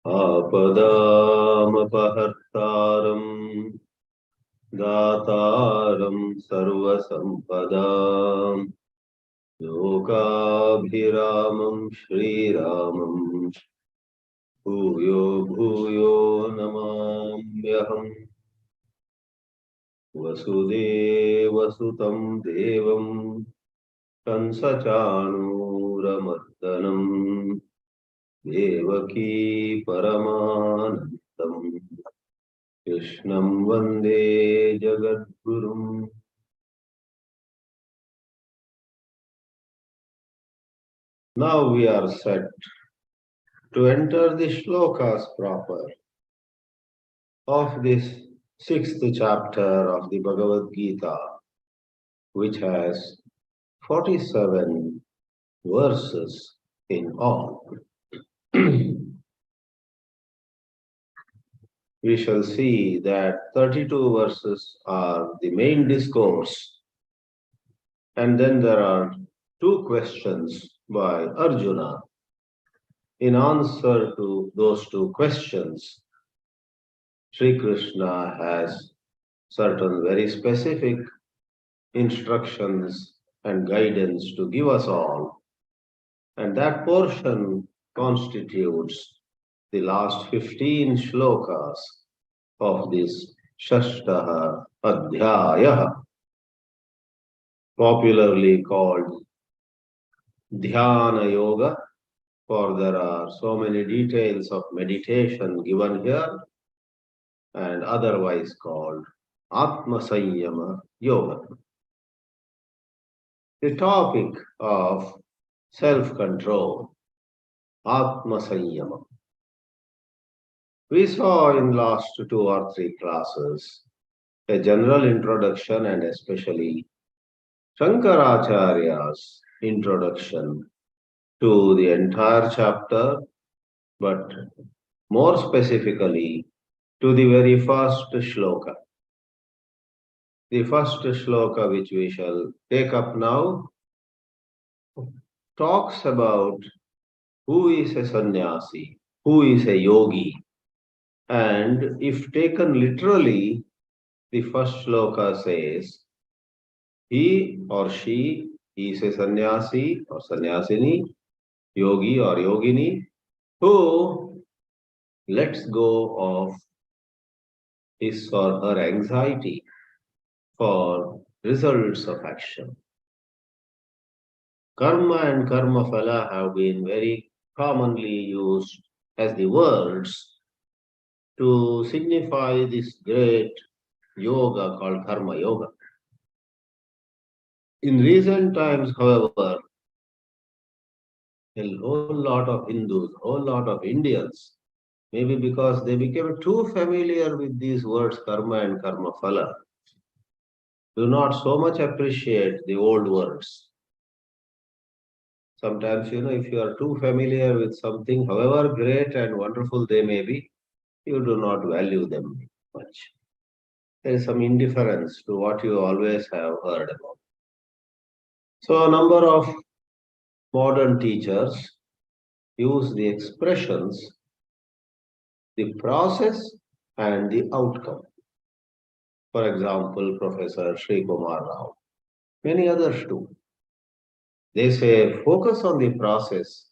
आपदामपहर्तारं दातारं सर्वसम्पदां लोकाभिरामं श्रीरामं भूयो भूयो नमाम्यहम्। वसुदेवसुतं देवं कंसचाणूरमर्दनं देवकी परमानन्दम् कृष्णं वन्दे जगद्गुरुम्। Now we are set to enter the shlokas proper of this sixth chapter of the Bhagavad Geetā, which has 47 verses in all. We shall see that 32 verses are the main discourse, and then there are two questions by Arjuna. In answer to those two questions, Sri Krishna has certain very specific instructions and guidance to give us all, and that portion constitutes the last 15 shlokas of this Shashtaha Adhyaya, popularly called Dhyana Yoga, for there are so many details of meditation given here, and otherwise called Atma Sanyama Yoga. The topic of self-control, Atma Sanyama. We saw in last 2 or 3 classes a general introduction and especially Shankaracharya's introduction to the entire chapter, but more specifically to the very first shloka. The first shloka which we shall take up now talks about who is a sannyasi, who is a yogi. And if taken literally, the first shloka says, he or she is a sannyasi or sannyasini, yogi or yogini, who lets go of his or her anxiety for results of action. Karma and karma phala have been very commonly used as the words to signify this great yoga called karma yoga. In recent times, however, a whole lot of Hindus, a whole lot of Indians, maybe because they became too familiar with these words karma and karma phala, do not so much appreciate the old words. Sometimes, if you are too familiar with something, however great and wonderful they may be, you do not value them much. There is some indifference to what you always have heard about. So a number of modern teachers use the expressions, the process and the outcome. For example, Professor Sri Kumar Rao, many others too. They say, focus on the process.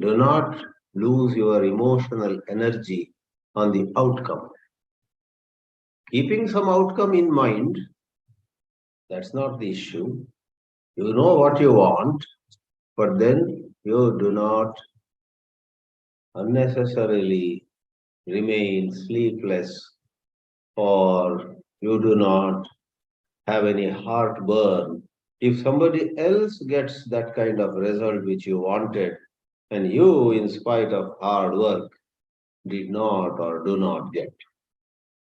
Do not lose your emotional energy on the outcome. Keeping some outcome in mind, that's not the issue. You know what you want, but then you do not unnecessarily remain sleepless, or you do not have any heartburn if somebody else gets that kind of result which you wanted and you, in spite of hard work, did not or do not get.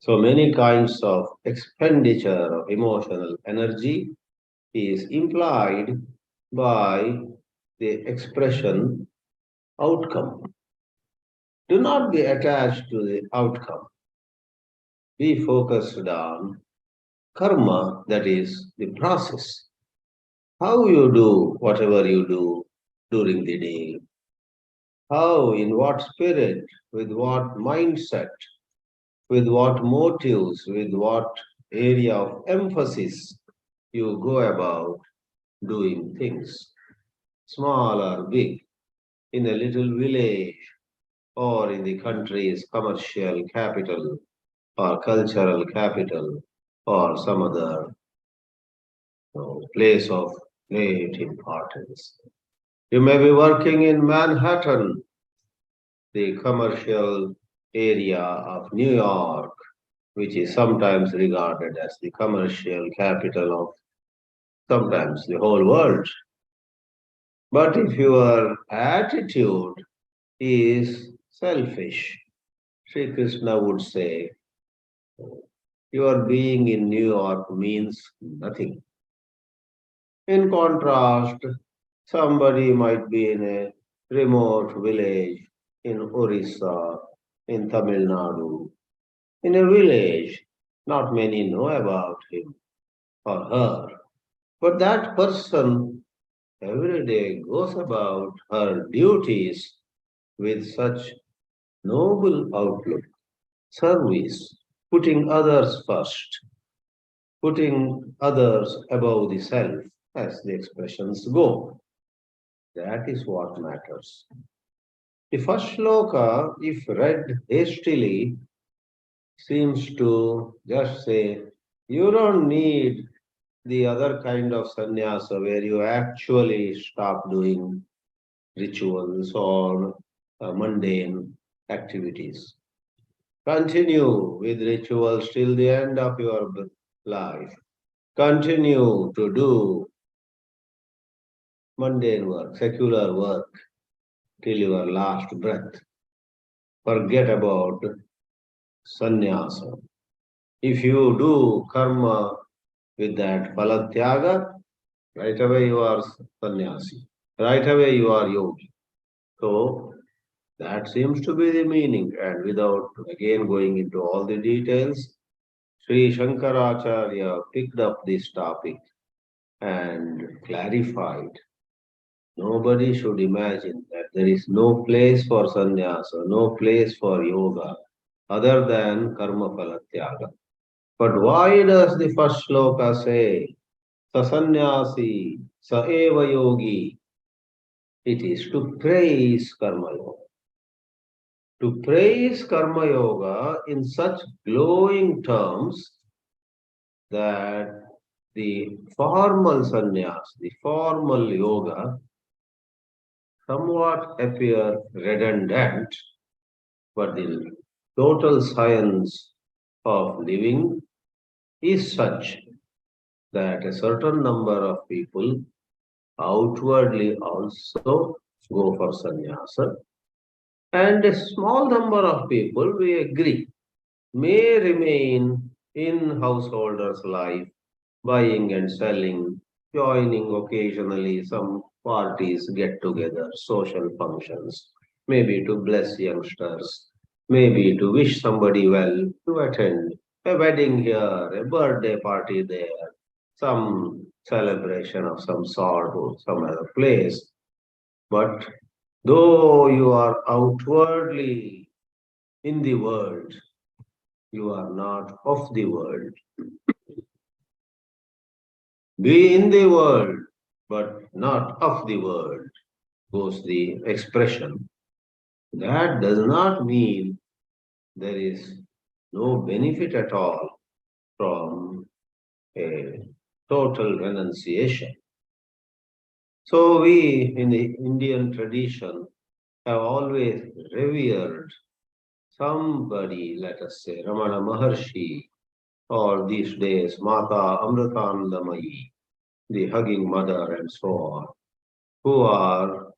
So many kinds of expenditure of emotional energy is implied by the expression outcome. Do not be attached to the outcome. Be focused on karma, that is the process. How you do whatever you do during the day, How, in what spirit, with what mindset, with what motives, with what area of emphasis you go about doing things, small or big, in a little village or in the country's commercial capital or cultural capital or some other place of great importance. You may be working in Manhattan, the commercial area of New York, which is sometimes regarded as the commercial capital of sometimes the whole world. But if your attitude is selfish, Sri Krishna would say, your being in New York means nothing. In contrast, somebody might be in a remote village in Orissa, in Tamil Nadu, in a village not many know about him or her, but that person every day goes about her duties with such noble outlook, service, putting others first, putting others above the self, as the expressions go. That is what matters. The first shloka, if read hastily, seems to just say, you don't need the other kind of sannyasa where you actually stop doing rituals or mundane activities. Continue with rituals till the end of your life. Continue to do mundane work, secular work till your last breath. Forget about sannyasa. If you do karma with that palatyaga, right away you are sannyasi. Right away you are yogi. So that seems to be the meaning. And without again going into all the details, Sri Shankaracharya picked up this topic and clarified. Nobody should imagine that there is no place for sannyasa, no place for yoga other than karma palatyaga. But why does the first shloka say sa sannyasi, sa eva yogi? It is to praise karma yoga. To praise karma yoga in such glowing terms that the formal sannyas, the formal yoga, somewhat appear redundant, but the total science of living is such that a certain number of people outwardly also go for sannyasa, and a small number of people, we agree, may remain in householder's life, buying and selling, joining occasionally some parties, get together, social functions, maybe to bless youngsters, maybe to wish somebody well, to attend a wedding here, a birthday party there, some celebration of some sort or some other place. But though you are outwardly in the world, you are not of the world. Be in the world, but not of the world, goes the expression. That does not mean there is no benefit at all from a total renunciation. So we in the Indian tradition have always revered somebody, let us say Ramana Maharshi, or these days Mata Amritanandamayi, the hugging mother and so on, who are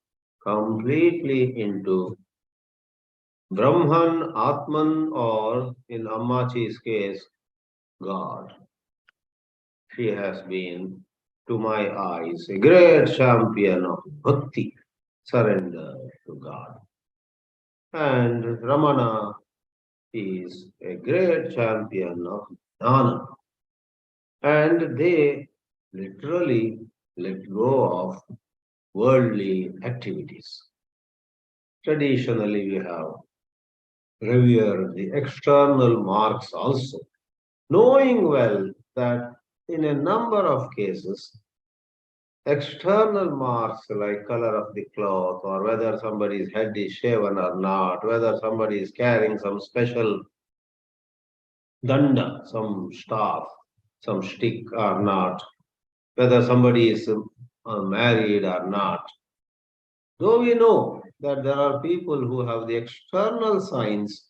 completely into Brahman, Atman, or in Ammachi's case, God. She has been, to my eyes, a great champion of bhakti, surrender to God. And Ramana is a great champion of jnana. And they literally let go of worldly activities. Traditionally, we have revered the external marks also, knowing well that in a number of cases, external marks like color of the cloth or whether somebody's head is shaven or not, whether somebody is carrying some special danda, some staff, some stick or not, whether somebody is married or not. Though we know that there are people who have the external signs,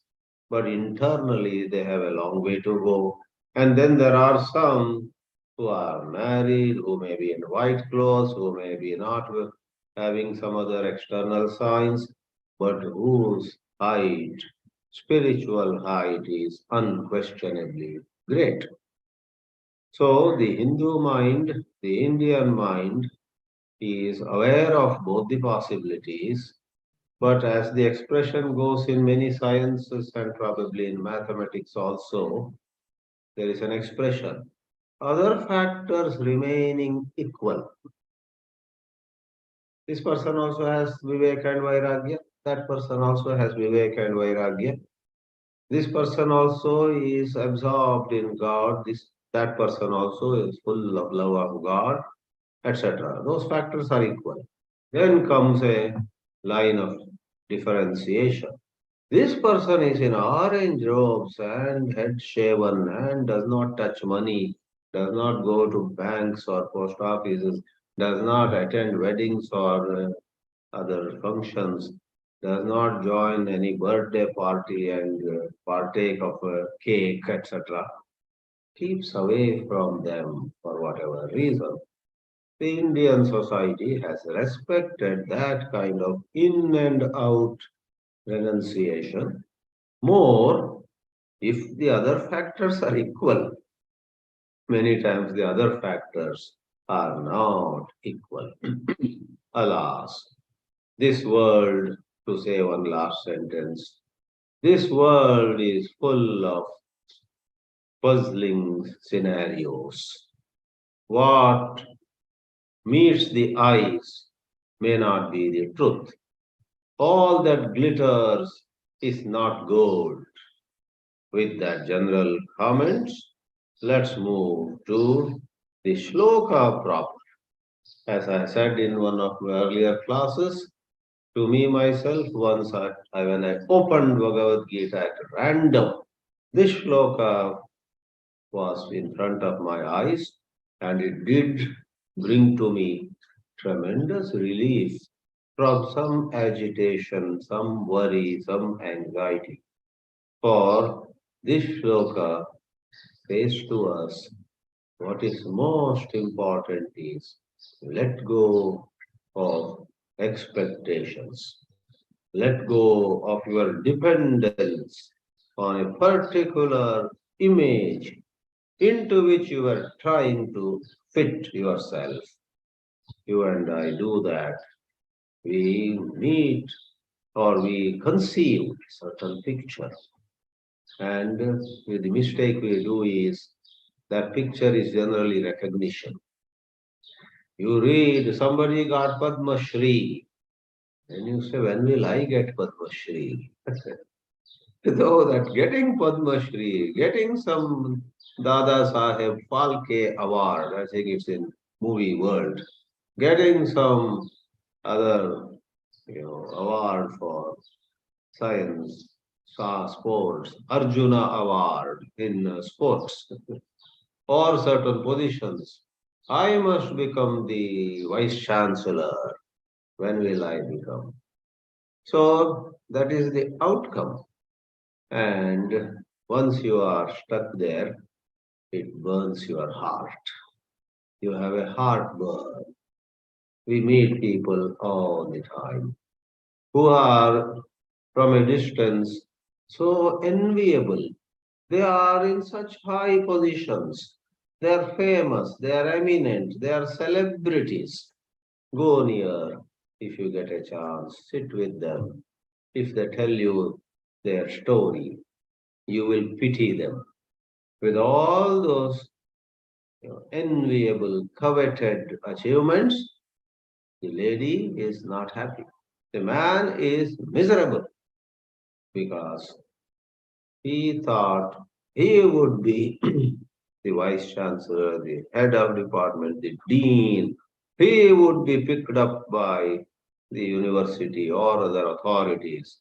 but internally they have a long way to go. And then there are some who are married, who may be in white clothes, who may be not having some other external signs, but whose height, spiritual height, is unquestionably great. So the Hindu mind, the Indian mind, is aware of both the possibilities, but as the expression goes in many sciences and probably in mathematics also, there is an expression. Other factors remaining equal. This person also has Vivek and Vairagya. That person also has Vivek and Vairagya. This person also is absorbed in God. That person also is full of love of God, etc. Those factors are equal. Then comes a line of differentiation. This person is in orange robes and head shaven and does not touch money, does not go to banks or post offices, does not attend weddings or other functions, does not join any birthday party and partake of a cake, etc. Keeps away from them for whatever reason. The Indian society has respected that kind of in and out renunciation more if the other factors are equal. Many times the other factors are not equal. Alas, this world, to say one last sentence, this world is full of puzzling scenarios. What meets the eyes may not be the truth. All that glitters is not gold. With that general comments, let's move to the shloka proper. As I said in one of my earlier classes, to me myself, once when I opened Bhagavad Geetā at random, this shloka was in front of my eyes, and it did bring to me tremendous relief from some agitation, some worry, some anxiety. For this shloka says to us what is most important is let go of expectations. Let go of your dependence on a particular image into which you are trying to fit yourself. You and I do that. We meet or we conceive certain picture. And the mistake we do is that picture is generally recognition. You read somebody got Padma Shri, and you say, when will I get Padma Shri? Though that getting Padma Shri, getting some Dada Saheb Phalke award, I think it's in movie world, getting some other award for science, sports, Arjuna award in sports, or certain positions. I must become the vice chancellor. When will I become? So that is the outcome. And once you are stuck there, it burns your heart. You have a heartburn. We meet people all the time who are from a distance so enviable. They are in such high positions. They are famous, they are eminent, they are celebrities. Go near if you get a chance, sit with them. If they tell you their story, you will pity them. With all those enviable, coveted achievements, the lady is not happy. The man is miserable because he thought he would be the vice chancellor, the head of department, the dean. He would be picked up by the university or other authorities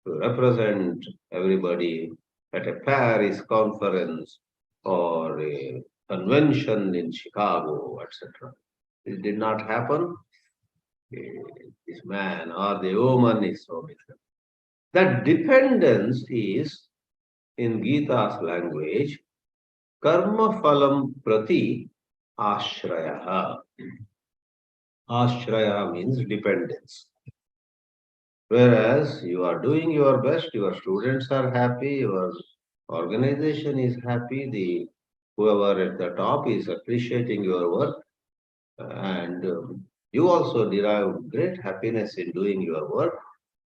to represent everybody at a Paris conference or a convention in Chicago, etc. It did not happen. This man or the woman is so miserable. That dependence is, in Gita's language, karma phalam prati ashraya. Ashraya means dependence. Whereas you are doing your best, your students are happy, your organization is happy, the whoever at the top is appreciating your work, and you also derive great happiness in doing your work,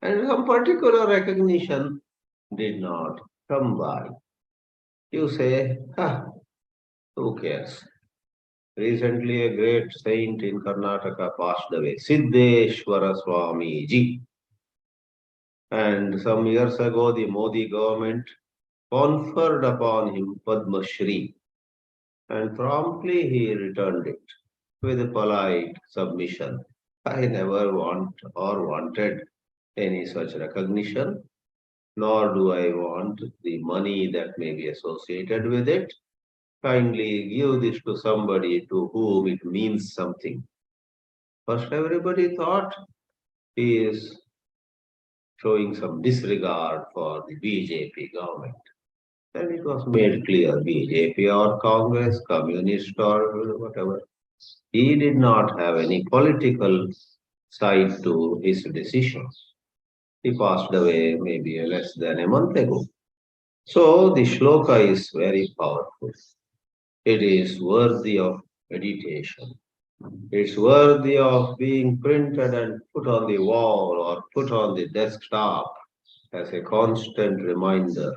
and some particular recognition did not come by. You say, who cares? Recently, a great saint in Karnataka passed away, Siddheshwara Swami Ji. And some years ago, the Modi government conferred upon him Padma Shri, and promptly he returned it with a polite submission. I never wanted any such recognition, nor do I want the money that may be associated with it. Kindly give this to somebody to whom it means something. First, everybody thought he is showing some disregard for the BJP government. Then it was made clear BJP or Congress, communist or whatever. He did not have any political side to his decisions. He passed away maybe less than a month ago. So the shloka is very powerful. It is worthy of meditation. It's worthy of being printed and put on the wall or put on the desktop as a constant reminder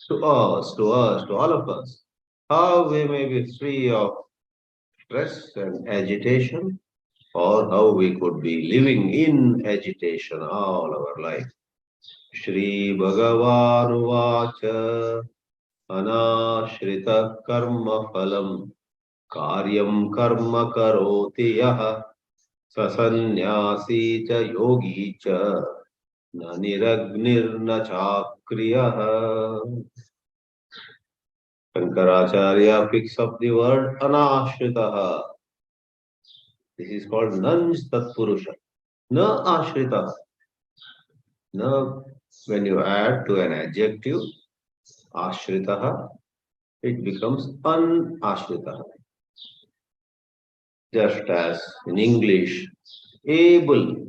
to us, to all of us, how we may be free of stress and agitation, or how we could be living in agitation all our life. Shri Bhagavan Vacha Anashrita Karma Phalam Karyam Karma Karoti Yaha Sasannyasi Cha Yogi Cha Na Niragnir Chakriyah. Shankaracharya picks up the word anashritaha. This is called nanj tatpurusha. Na ashritaha. Na, when you add to an adjective, ashritaha, it becomes unashritaha. Just as in English, able,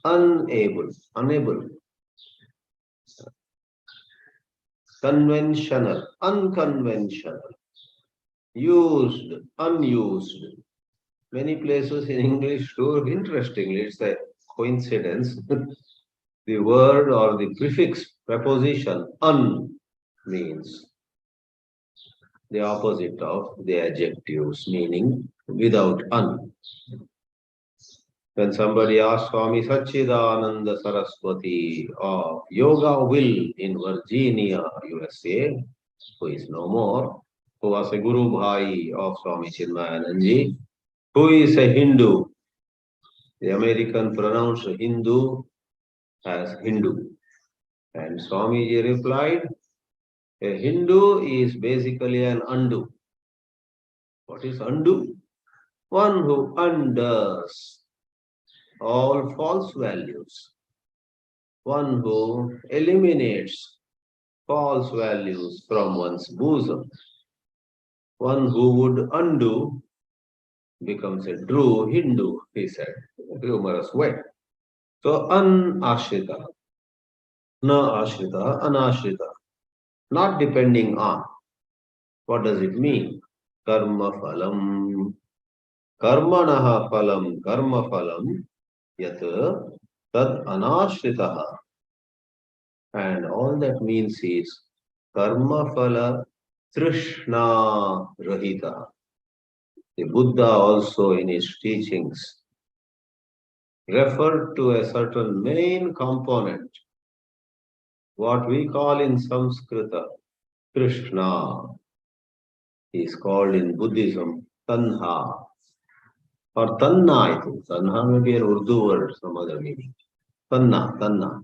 unable, unable. Conventional, unconventional. Used, unused. Many places in English too, interestingly, it's a coincidence. The word or the prefix preposition un means the opposite of the adjectives, meaning without un. When somebody asks Swami Satchidananda Saraswati of Yoga Will in Virginia, USA, who is no more, who was a Guru Bhai of Swami Chinmayananji, who is a Hindu. The American pronounced Hindu as Hindu. And Swamiji replied, a Hindu is basically an undo. What is undo? One who undoes all false values. One who eliminates false values from one's bosom. One who would undo becomes a true Hindu, he said, in a humorous way. So, anashrita, na ashrita, anashrita, not depending on. What does it mean? Karma phalam, karmanaha phalam, karma phalam, yat tad anashritaha. And all that means is karma phala trishna rahita. The Buddha also in his teachings referred to a certain main component, what we call in Sanskrita Krishna, is called in Buddhism Tanha or Tanna, I think. Tanha may be an Urdu word, some other meaning. Tanna, Tanna.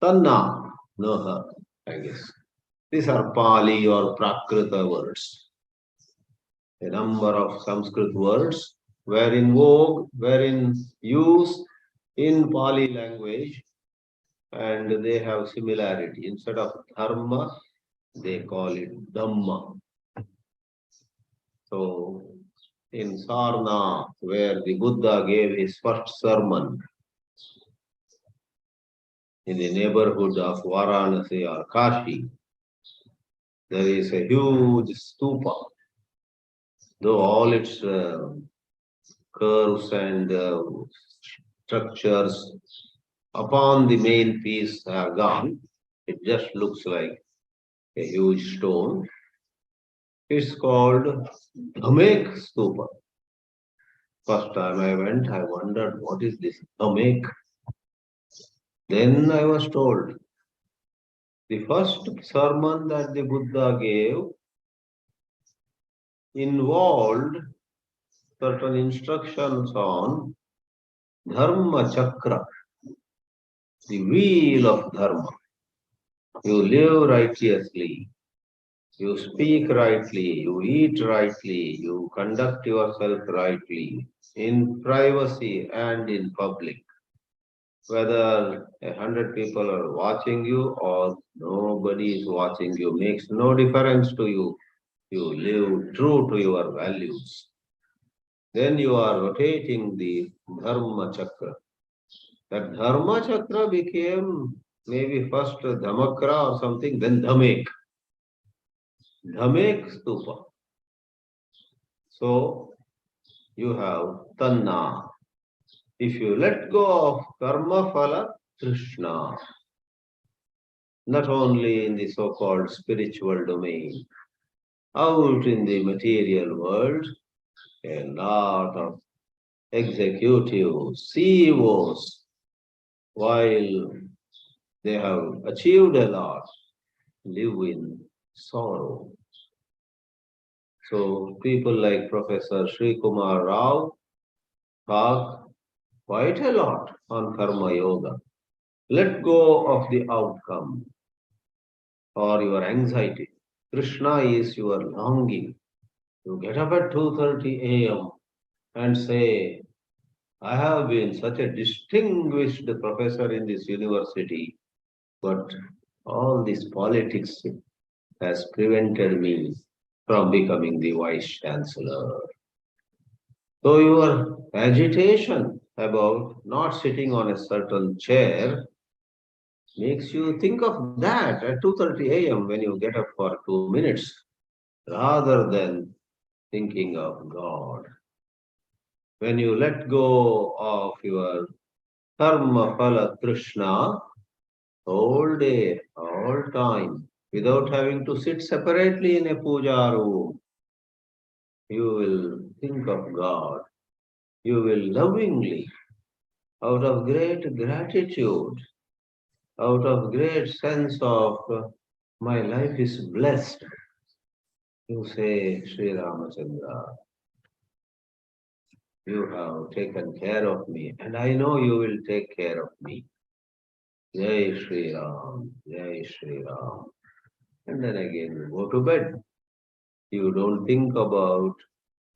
Tanna, Naha, I guess. These are Pali or Prakrita words. A number of Sanskrit words were in vogue, were in use in Pali language, and they have similarity. Instead of dharma, they call it dhamma. So, in Sarna, where the Buddha gave his first sermon, in the neighborhood of Varanasi or Kashi, there is a huge stupa. Though all its curves and structures upon the main piece are gone, it just looks like a huge stone. It's called Dhamek Stupa. First time I went, I wondered, what is this Dhamek? Then I was told, the first sermon that the Buddha gave involved certain instructions on Dharma Chakra, the wheel of Dharma. You live righteously, you speak rightly, you eat rightly, you conduct yourself rightly, in privacy and in public. Whether 100 people are watching you or nobody is watching you makes no difference to you. You live true to your values. Then you are rotating the Dharma Chakra. That Dharma Chakra became maybe first Dhammakra or something, then Dhamek. Dhamek Stupa. So you have Tanna. If you let go of Karma Phala Trishna, not only in the so-called spiritual domain, out in the material world, a lot of executives, CEOs, while they have achieved a lot, live in sorrow. So people like Professor Sri Kumar Rao talk quite a lot on Karma Yoga. Let go of the outcome or your anxiety. Krishna is your longing. You get up at 2:30 a.m. and say, I have been such a distinguished professor in this university, but all this politics has prevented me from becoming the vice chancellor. So your agitation about not sitting on a certain chair makes you think of that at 2:30 a.m. when you get up for 2 minutes, rather than thinking of God. When you let go of your karma phala trishna, all day, all time, without having to sit separately in a puja room, you will think of God. You will lovingly, out of great gratitude, out of great sense of my life is blessed, you say, Sri Ramachandra, you have taken care of me, and I know you will take care of me. Jai Sri Ram, Jai Sri Ram. And then again you go to bed. You don't think about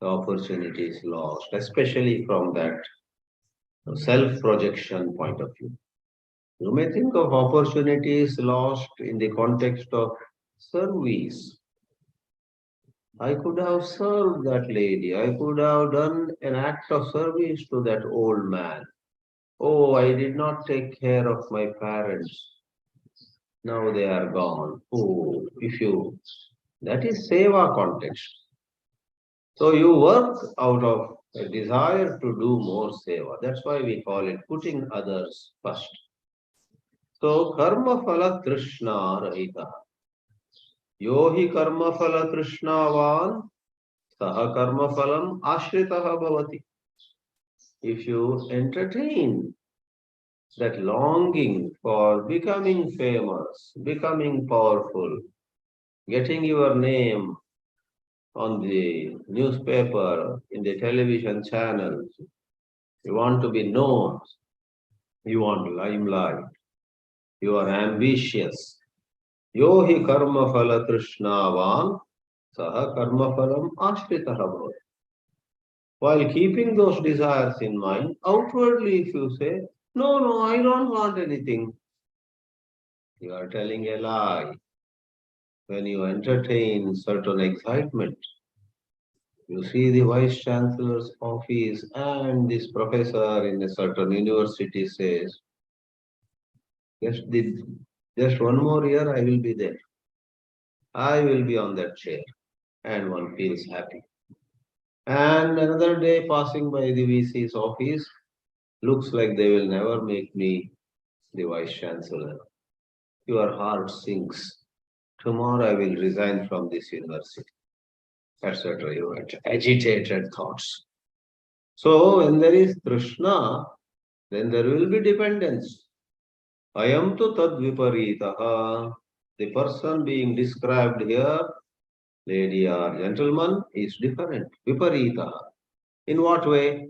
the opportunities lost, especially from that self-projection point of view. You may think of opportunities lost in the context of service. I could have served that lady. I could have done an act of service to that old man. Oh, I did not take care of my parents. Now they are gone. Oh, that is seva context. So you work out of a desire to do more seva. That's why we call it putting others first. So karma phala trishna rahita. Yohi karma phala trishnavan saha karma phalam ashritaha bhavati. if you entertain that longing for becoming famous, becoming powerful, getting your name on the newspaper, in the television channels, you want to be known, you want limelight, you are ambitious. Yo hi karma phala trishnavan, saha karma phalam ashritaha bhavati. While keeping those desires in mind, outwardly if you say, no, no, I don't want anything, you are telling a lie. When you entertain certain excitement, you see the vice chancellor's office and this professor in a certain university says, just, just one more year, I will be there. I will be on that chair. And one feels happy. And another day passing by the VC's office, looks like they will never make me the vice chancellor. Your heart sinks. Tomorrow I will resign from this university, etc. You have agitated thoughts. So when there is Krishna, then there will be dependence. Ayam tu tad viparitaha. The person being described here, lady or gentleman, is different. Viparitaha. In what way?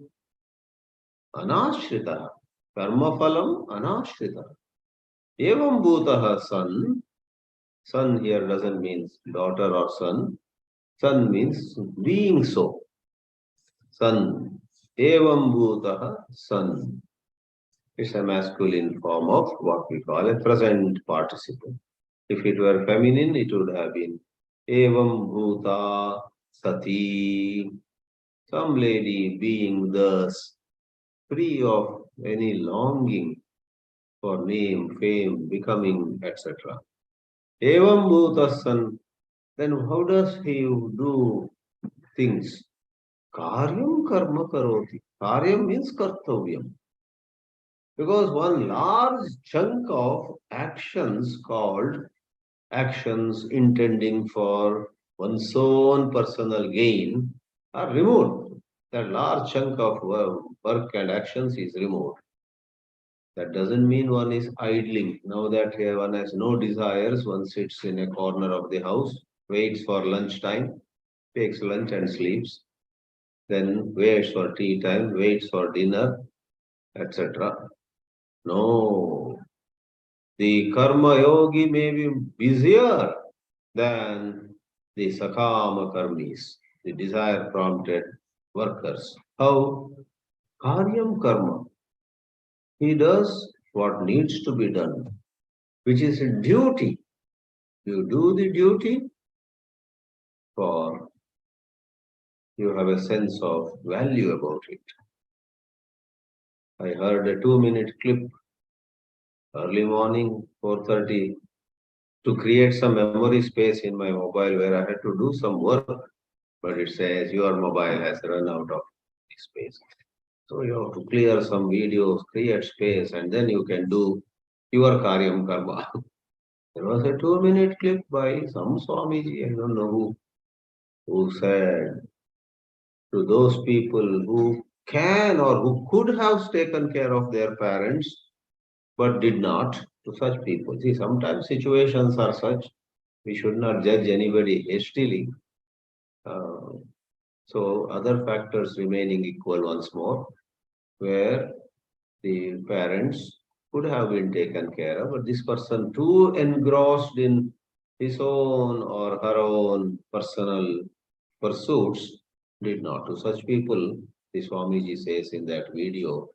Anashrita. Karma phalam anashrita. Evam bhutaha san. Son here doesn't mean daughter or son. Son means being so. Son. Evam bhutaha son. It's a masculine form of what we call a present participle. If it were feminine, it would have been Evam bhuta sati. Some lady being thus free of any longing for name, fame, becoming, etc. Evam bhutasan, then how does he do things? Karyam karma karoti. Karyam means kartavyam. Because one large chunk of actions called actions intending for one's own personal gain are removed. That large chunk of work and actions is removed. That doesn't mean one is idling. Now that one has no desires, one sits in a corner of the house, waits for lunchtime, takes lunch and sleeps, then waits for tea time, waits for dinner, etc. No, the karma yogi may be busier than the sakama karmis, the desire prompted workers. How? Karyam karma. He does what needs to be done, which is a duty. You do the duty for you have a sense of value about it. I heard a 2-minute clip early morning, 4:30, to create some memory space in my mobile where I had to do some work. But it says your mobile has run out of space. So you have to clear some videos, create space, and then you can do your karyam karma. There was a 2-minute clip by some Swamiji, I don't know who said to those people who can or who could have taken care of their parents but did not, to such people. See, sometimes situations are such, we should not judge anybody hastily. Uh, so other factors remaining equal once more, where the parents could have been taken care of, but this person too engrossed in his own or her own personal pursuits did not. To such people, the Swamiji says in that video,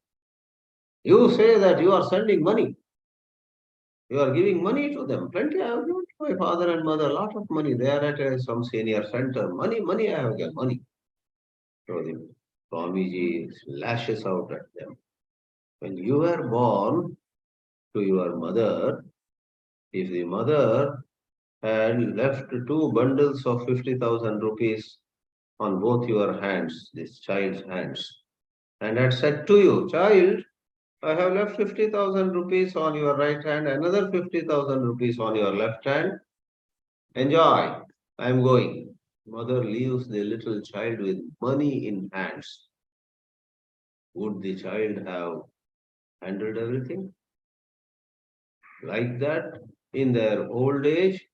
you say that you are sending money. You are giving money to them. Plenty I have given to my father and mother, a lot of money. They are at some senior center. Money, I have given money. So the Swamiji lashes out at them. When you were born to your mother, if the mother had left 2 bundles of 50,000 rupees on both your hands, this child's hands, and had said to you, child, I have left 50,000 rupees on your right hand, another 50,000 rupees on your left hand. Enjoy. I am going. Mother leaves the little child with money in hands. would the child have handled everything? Like that, in their old age,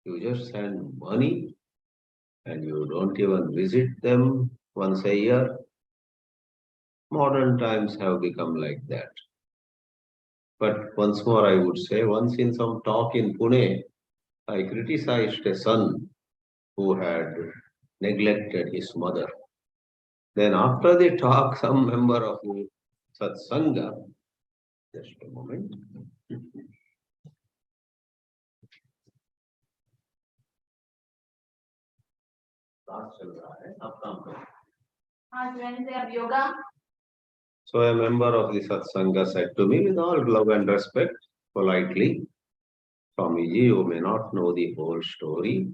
you just send money and you don't even visit them once a year. Modern times have become like that. But once more, I would say, once in some talk in Pune, I criticized a son who had neglected his mother. Then, after the talk, some member of the Satsanga, just a moment, class चल रहा है, आप काम करो. So a member of the Satsanga said to me with all love and respect, politely, Swamiji, you may not know the whole story.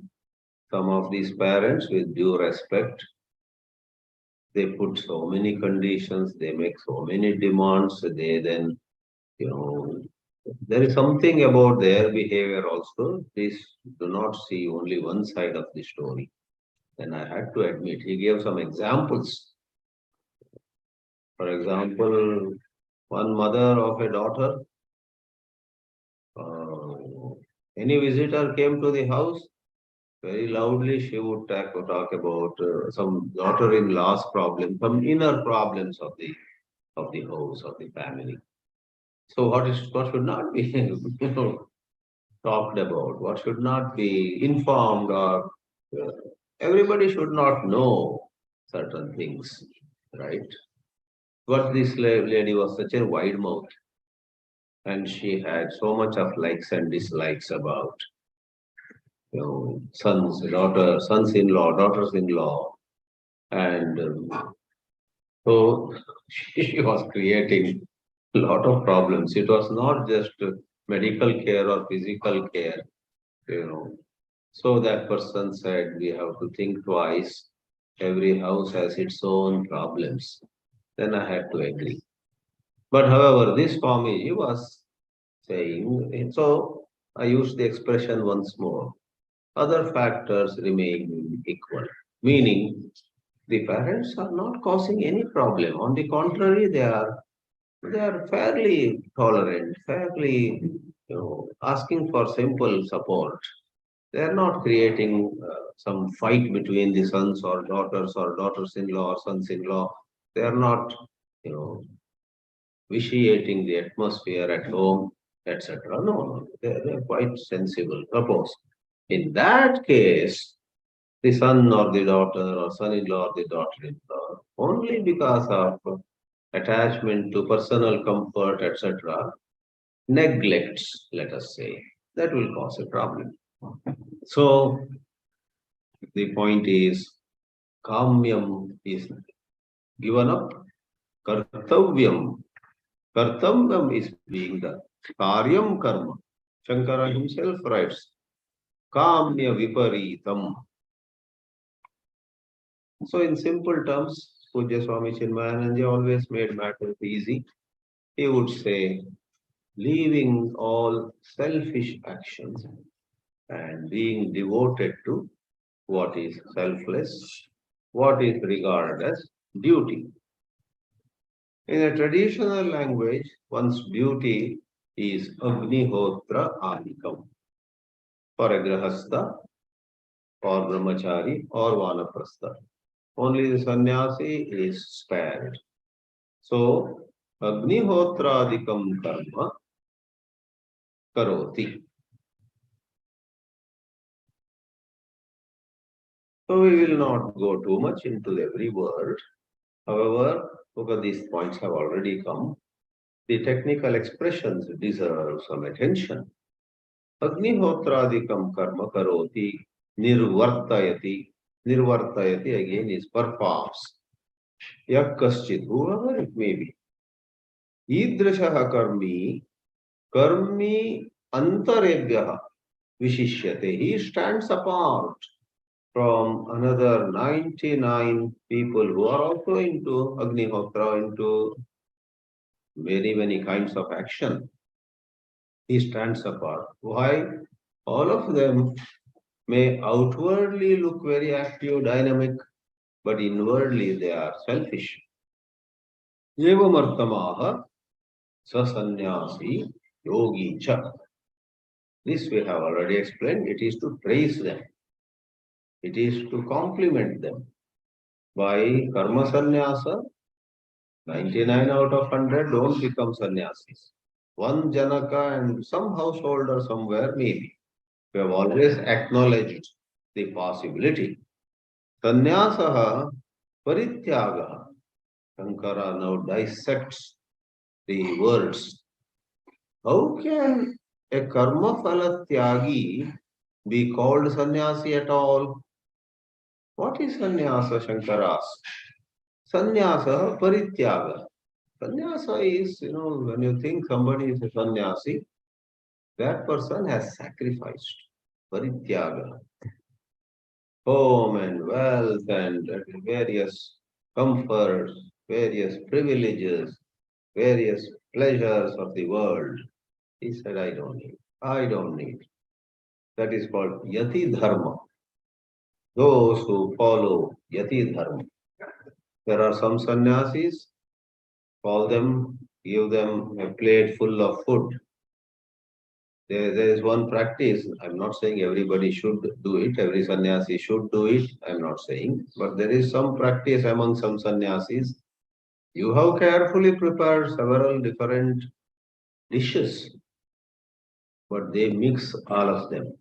Some of these parents, with due respect, they put so many conditions, they make so many demands, they then, there is something about their behavior also. Please do not see only one side of the story. Then I had to admit, he gave some examples. For example, one mother of a daughter, any visitor came to the house, very loudly she would talk about some daughter-in-law's problem, some inner problems of the house, of the family. So what should not be talked about, what should not be informed, or everybody should not know certain things, right? But this lady was such a wide mouth, and she had so much of likes and dislikes about sons, daughter, sons-in-law, daughters-in-law, and so she was creating a lot of problems. It was not just medical care or physical care, So that person said, we have to think twice. Every house has its own problems. Then I had to agree. But however, this Swami was saying, so I used the expression once more. Other factors remain equal, meaning the parents are not causing any problem. On the contrary, they are fairly tolerant, fairly asking for simple support. They are not creating some fight between the sons or daughters-in-law or sons-in-law. They are not, you know, vitiating the atmosphere at home, etc. No, they're quite sensible. Suppose in that case, the son or the daughter or son-in-law or the daughter-in-law, only because of attachment to personal comfort, etc., neglects, let us say, that will cause a problem. So the point is, kamyam is given up, kartavyam. Kartavyam is being done. Karyam karma. Shankara himself writes, kamya viparitam. So in simple terms, Pujya Swami Chinmayananda always made matters easy. He would say, leaving all selfish actions and being devoted to what is selfless, what is regarded as duty. In a traditional language, one's duty is Agnihotra Adikam. For a Grahastha, or Brahmachari, or Vanaprastha. Only the sannyasi is spared. So, Agnihotra Adikam Karma Karoti. So we will not go too much into every word. However, because these points have already come, the technical expressions deserve some attention. Agnihotradikam karma karoti nirvartayati. Nirvartayati again is performs. Yakkaschit, whoever it may be. Idrashaha karmi, karmi antarebhyaha vishishyate. He stands apart from another 99 people who are also into Agnihotra, into many kinds of action. He stands apart. Why? All of them may outwardly look very active, dynamic, but inwardly they are selfish. Evamartamaha sasannyasi yogi cha. This we have already explained. It is to praise them. It is to compliment them. By karma sannyasa, 99 out of 100 don't become sannyasis. One Janaka and some householder somewhere maybe. We have always acknowledged the possibility. Sannyasaha parityagaha. Shankara now dissects the words. How can a karma phala tyagi be called sannyasi at all? What is sannyasa, Shankara asks? Sannyasa parityaga. Sannyasa is, when you think somebody is a sannyasi, that person has sacrificed. Parityaga. Home and wealth and various comforts, various privileges, various pleasures of the world. He said, I don't need. I don't need. That is called yati dharma. Those who follow yati dharma. There are some sannyasis, call them, give them a plate full of food. There is one practice. I'm not saying everybody should do it, every sannyasi should do it. I'm not saying. But there is some practice among some sannyasis. You have carefully prepared several different dishes, but they mix all of them.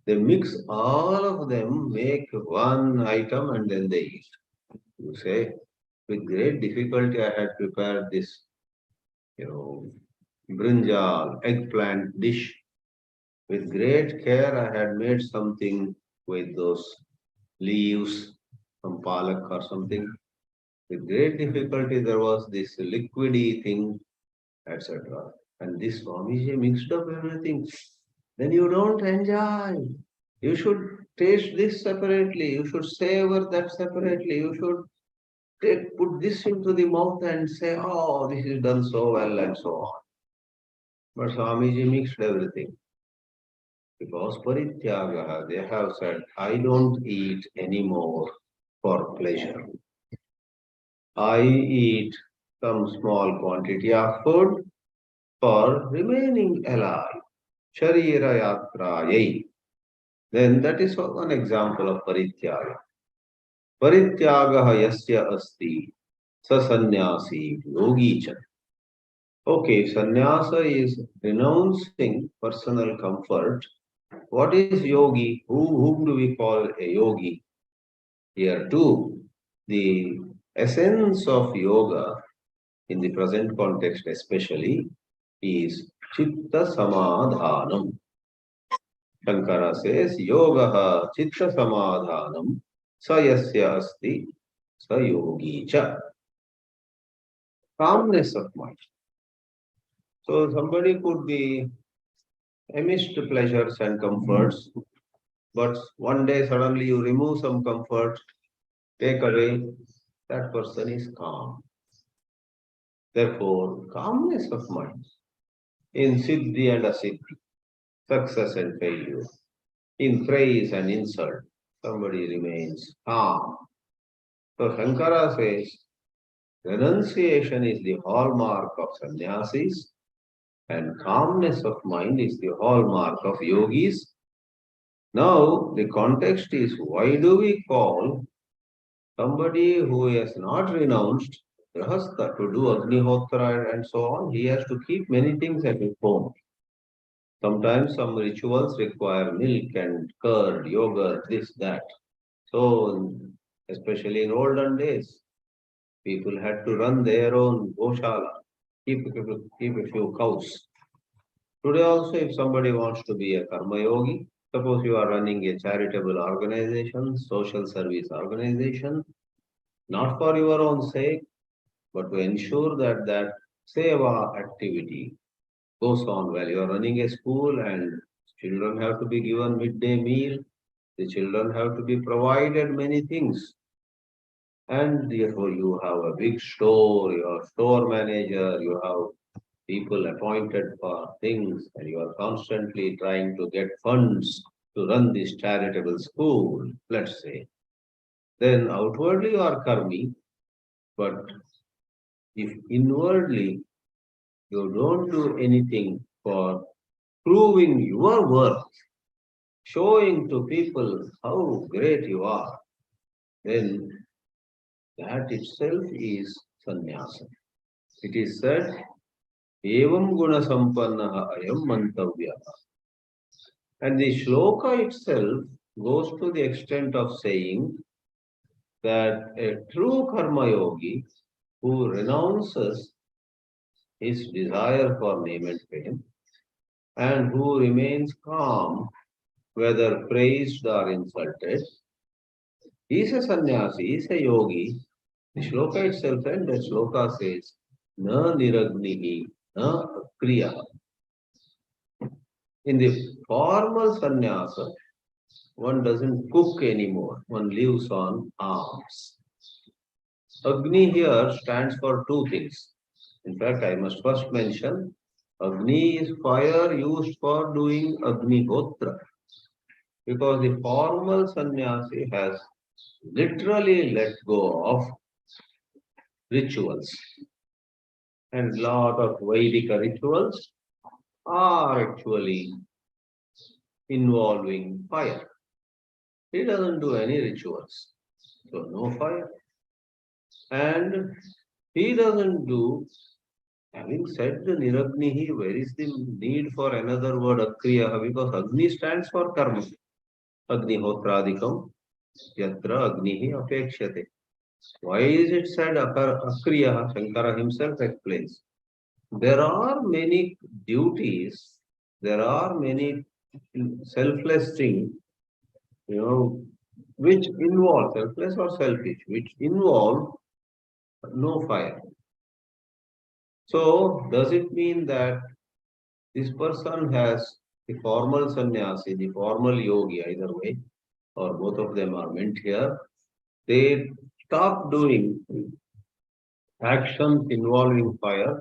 They mix all of them, make one item, and then they eat. You say, with great difficulty, I had prepared this, brinjal, eggplant dish. With great care, I had made something with those leaves, some palak or something. With great difficulty, there was this liquidy thing, etc. And this Swamiji mixed up everything. Then you don't enjoy. You should taste this separately. You should savor that separately. You should put this into the mouth and say, oh, this is done so well and so on. But Swamiji mixed everything. Because Parityagaha, they have said, I don't eat anymore for pleasure. I eat some small quantity of food for remaining alive. Sharira yatrayai. Then that is one example of Parityaga. Parityagaha yasya asti sasannyasi yogi cha. Okay, sannyasa is renouncing personal comfort. What is yogi? Whom do we call a yogi? Here too, the essence of yoga in the present context especially is chitta samadhanam. Shankara says, yogaha chitta samadhanam sayasya asti sayogi cha. Calmness of mind. So somebody could be amidst pleasures and comforts, but one day suddenly you remove some comfort, take away, that person is calm. Therefore, calmness of mind in siddhi and asiddhi, success and failure, in praise and insult, somebody remains calm. So Shankara says, renunciation is the hallmark of sannyasis, and calmness of mind is the hallmark of yogis. Now, the context is, why do we call somebody who has not renounced grahastha to do agnihotra and so on? He has to keep many things at his home. Sometimes some rituals require milk and curd, yogurt, this, that. So, especially in olden days, people had to run their own goshala, keep a few cows. Today also, if somebody wants to be a karma yogi, suppose you are running a charitable organization, social service organization, not for your own sake, but to ensure that that seva activity goes on well. You are running a school and children have to be given midday meal, the children have to be provided many things. And therefore you have a big store, your store manager, you have people appointed for things, and you are constantly trying to get funds to run this charitable school, let's say. Then outwardly you are karmi, but if inwardly you don't do anything for proving your worth, showing to people how great you are, then that itself is sannyasa. It is said, evam guna sampannaha ayam mantavyaha. And the shloka itself goes to the extent of saying that a true karma yogi who renounces his desire for name and fame and who remains calm whether praised or insulted, is a sannyasi, is a yogi. The shloka itself and the shloka says, na niragnihi, na kriya. In the formal sannyasa, one doesn't cook anymore, one lives on alms. Agni here stands for two things. In fact, I must first mention Agni is fire used for doing Agnihotra. Because the formal sannyasi has literally let go of rituals. And a lot of Vedic rituals are actually involving fire. He doesn't do any rituals, so no fire. And he doesn't do, having said the Niragnihi, where is the need for another word Akriya? Because Agni stands for karma. Agnihotraadikam yatra Agnihi apekshate. Why is it said Akriya? Shankara himself explains. There are many duties, there are many selfless things, which involve, selfless or selfish, which involve no fire. So, does it mean that this person has the formal sannyasi, the formal yogi, either way, or both of them are meant here? They stop doing actions involving fire,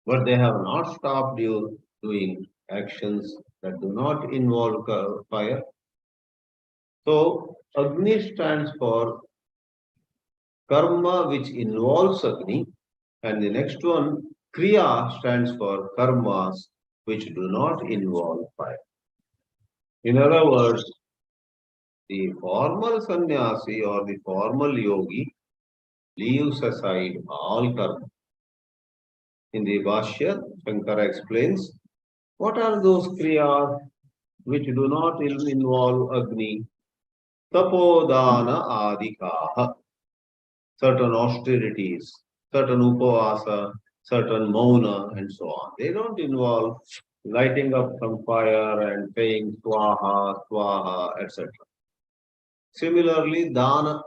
but they have not stopped doing actions that do not involve fire. So, Agni stands for karma which involves Agni, and the next one, Kriya, stands for karmas which do not involve fire. In other words, the formal sannyasi or the formal yogi leaves aside all karma. In the Bhāshya, Shankara explains, what are those kriyas which do not involve Agni? Tapodana adikaha, certain austerities, certain upavasa, certain mauna, and so on. They don't involve lighting up some fire and saying swaha, swaha, etc. Similarly, dana,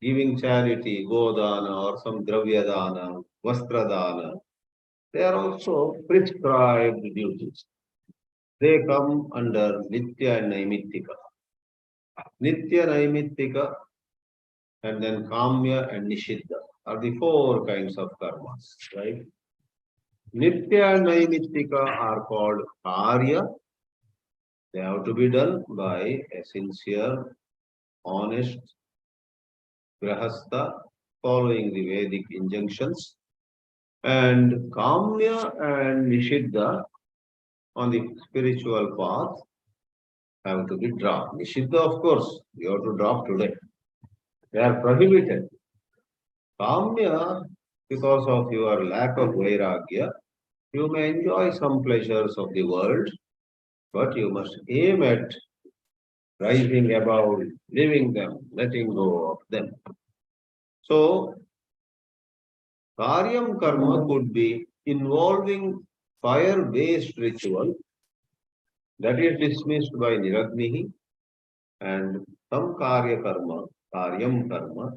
giving charity, godana or some dravya dana, vastra dana, they are also prescribed duties. They come under nitya and naimittika. Nitya, naimittika, and then kamya and nishiddha are the four kinds of karmas, right? Nitya and naimittika are called karya. They have to be done by a sincere, honest grahastha following the Vedic injunctions. And kamya and nishiddha on the spiritual path have to be dropped. Nishiddha, of course, you have to drop today. They are prohibited. Kamya, because of your lack of vairagya, you may enjoy some pleasures of the world, but you must aim at rising above, leaving them, letting go of them. So, Karyam karma could be involving fire-based ritual that is dismissed by Niragnihi, and some Karya karma, Karyam karma,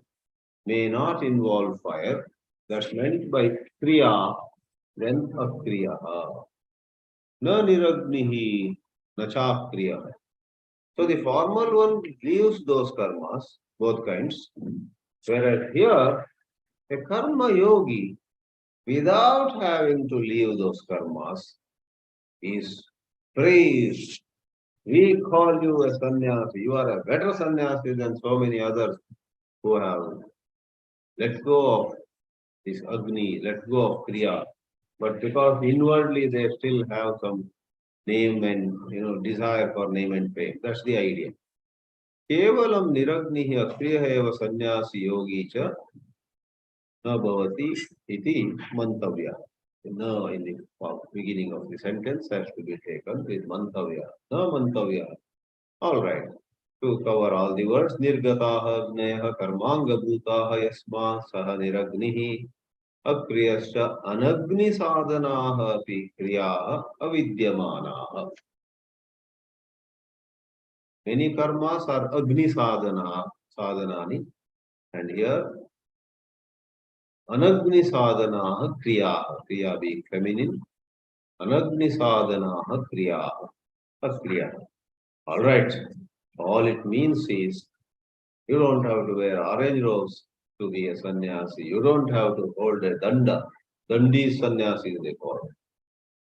may not involve fire. That's meant by Kriya, then Akriya. Na Niragnihi, na Chakriya. So the formal one leaves those karmas, both kinds, whereas here, a karma yogi, without having to leave those karmas, is praised. We call you a sannyasi. You are a better sannyasi than so many others who have let go of this Agni, let go of Kriya. But because inwardly they still have some name and desire for name and fame. That's the idea. Kevalam niragnihi akriya eva sannyasi yogi cha na bhavati iti mantavya. Na in the beginning of the sentence has to be taken with mantavya. Na mantavya. All right. To cover all the words, nirgataha agneha karmanga bhutaha yasma saha niragnihi akriyascha anagni sadhanaha api kriyaha avidyamanaha. Many karmas are agni sadhanani, and here anagni sadhanaha kriya being feminine, anagni sadhanaha kriya. All right. All it means is you don't have to wear orange robes to be a sannyasi. You don't have to hold a danda. Dandi sannyasi they call it.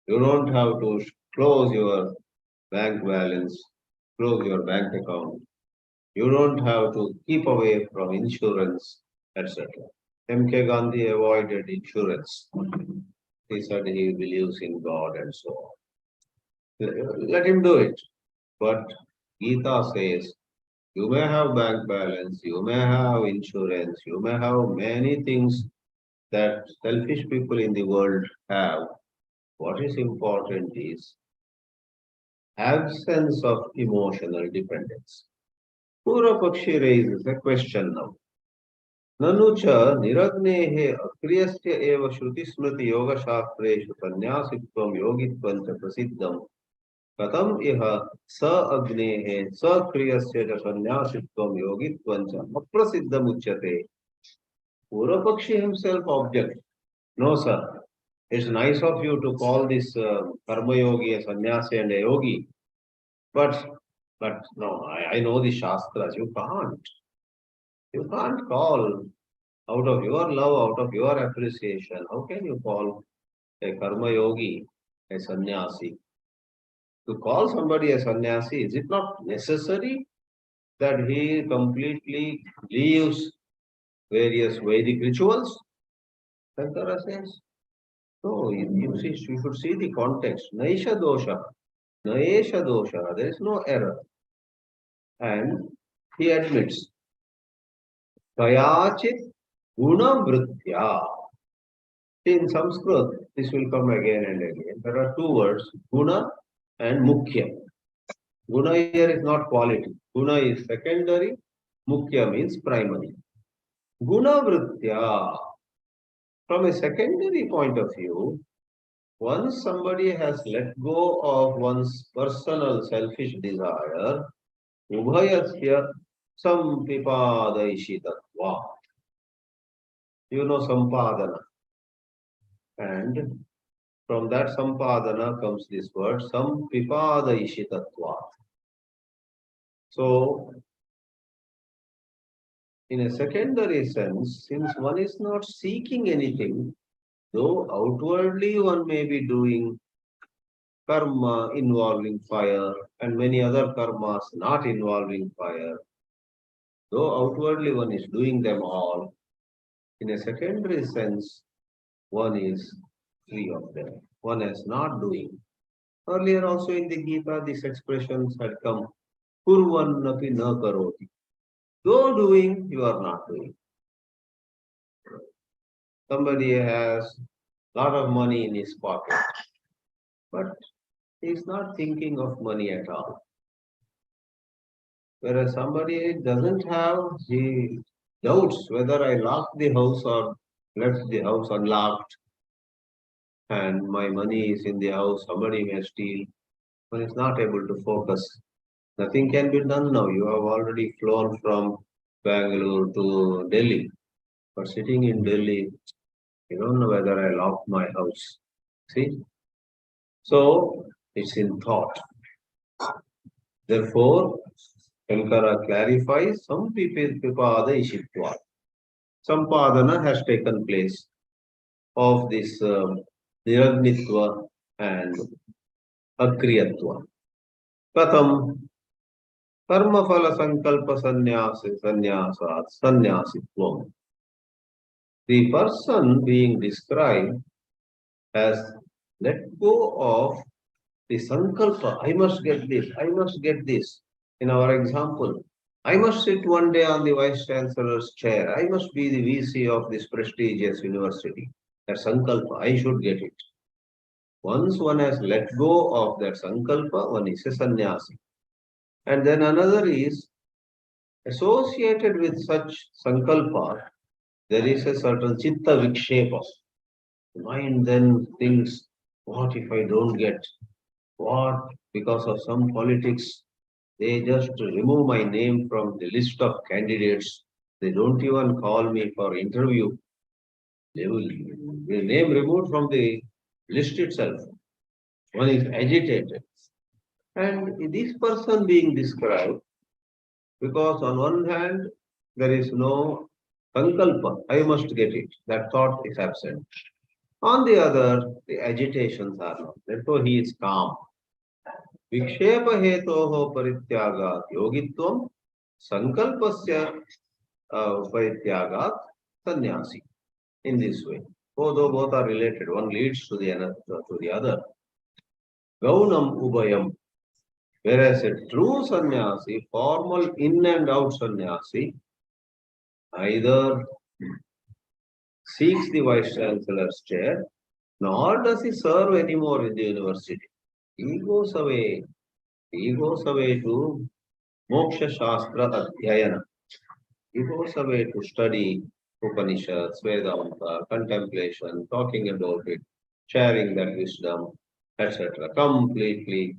You don't have to close your bank balance, close your bank account. You don't have to keep away from insurance, etc. M.K. Gandhi avoided insurance. He said he believes in God and so on. Let him do it. But Gita says, you may have bank balance, you may have insurance, you may have many things that selfish people in the world have. What is important is absence of emotional dependence. Pura Pakshi raises a question now. Nanu cha niragnehe akriyasya eva shruti smriti yoga shastreshu sannyasitvam yogitvam cha prasiddham katam iha sa agnehe sa kriyasya cha sannyasitvam yogitvam cha aprasiddham uchyate. Pura Pakshi himself objects. No sir, it's nice of you to call this karma yogi a sannyasi and a yogi, but no, I know the shastras. You can't. You can't call out of your love, out of your appreciation. How can you call a karma yogi a sannyasi? To call somebody a sannyasi, is it not necessary that he completely leaves various Vedic rituals? Shankara says. No, you should see the context. Naisha dosha. Naesha dosha. There is no error. And he admits, Kayachit guna vritya. In Sanskrit, this will come again and again. There are two words, guna and mukhya. Guna here is not quality. Guna is secondary. Mukhya means primary. Guna vritya. From a secondary point of view, once somebody has let go of one's personal selfish desire, ubhayasya sampipadayishitatva. You know sampadana. And from that sampadana comes this word sampipadayishitatva. So, in a secondary sense, since one is not seeking anything, though outwardly one may be doing karma involving fire and many other karmas not involving fire, though outwardly one is doing them all, in a secondary sense, one is free of them. One is not doing. Earlier also in the Gita, these expressions had come, kurvannapi na karoti. Though doing, you are not doing. Somebody has a lot of money in his pocket, but he is not thinking of money at all. Whereas somebody doesn't have, he doubts whether I locked the house or left the house unlocked, and my money is in the house, somebody may steal. One is not able to focus. Nothing can be done now. You have already flown from Bangalore to Delhi. But sitting in Delhi, you don't know whether I locked my house. See? So, it's in thought. Therefore, Shankara clarifies, sampipada ishitva. Sampadana has taken place of this niragnitva and akriyatva. Katham karma phala sankalpa sannyasat sannyasitvam. The person being described has let go of the sankalpa. I must get this, I must get this. In our example, I must sit one day on the Vice Chancellor's chair. I must be the VC of this prestigious university. That sankalpa, I should get it. Once one has let go of that sankalpa, one is a sannyasi. And then another is associated with such sankalpa, there is a certain chitta vikshepa. Mind then thinks, what if I don't get? What? Because of some politics, they just remove my name from the list of candidates. They don't even call me for interview. They will the name removed from the list itself. One is agitated. And this person being described, because on one hand, there is no sankalpa, I must get it. That thought is absent. On the other, the agitations are not. Therefore, he is calm. विक्षेप हेतोः परित्यागात् योगित्वं संकल्पस्य परित्यागात् sannyasi. In this way, although both are related, one leads to the other. Gaunam ubayam. Whereas a true sannyasi, formal in and out sannyasi, either seeks the vice chancellor's chair, nor does he serve anymore in the university. He goes away. He goes away to Moksha Shastra Adhyayana. He goes away to study Upanishads, Vedanta, contemplation, talking about it, sharing that wisdom, etc. Completely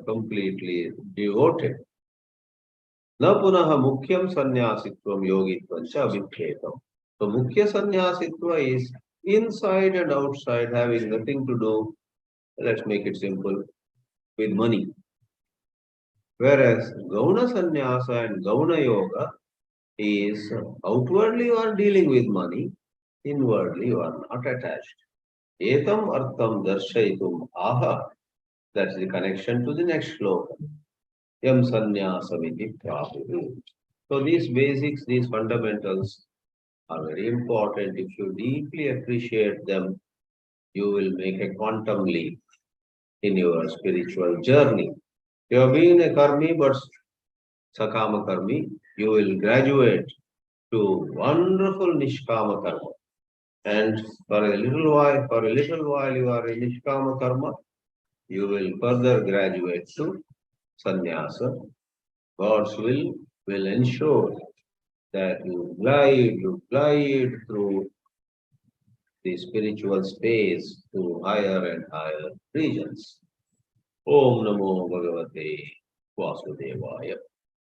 completely devoted. Na punaha mukhyam sannyasitvam yogitvam cha vikhetam. So mukhya sannyasitva is inside and outside, having nothing to do, let's make it simple, with money. Whereas Gauna Sannyasa and Gauna Yoga is outwardly you are dealing with money, inwardly you are not attached. Etam artham darshaitum aha. That's the connection to the next sloka. Yam sannyasam prahu. So these basics, these fundamentals are very important. If you deeply appreciate them, you will make a quantum leap in your spiritual journey. You have been a karmi, but sakama karmi, you will graduate to wonderful nishkama karma. And for a little while you are in nishkama karma, you will further graduate to sannyasa. God's will ensure that you glide through the spiritual space to higher and higher regions. Om Namo Bhagavate Vasudevaya.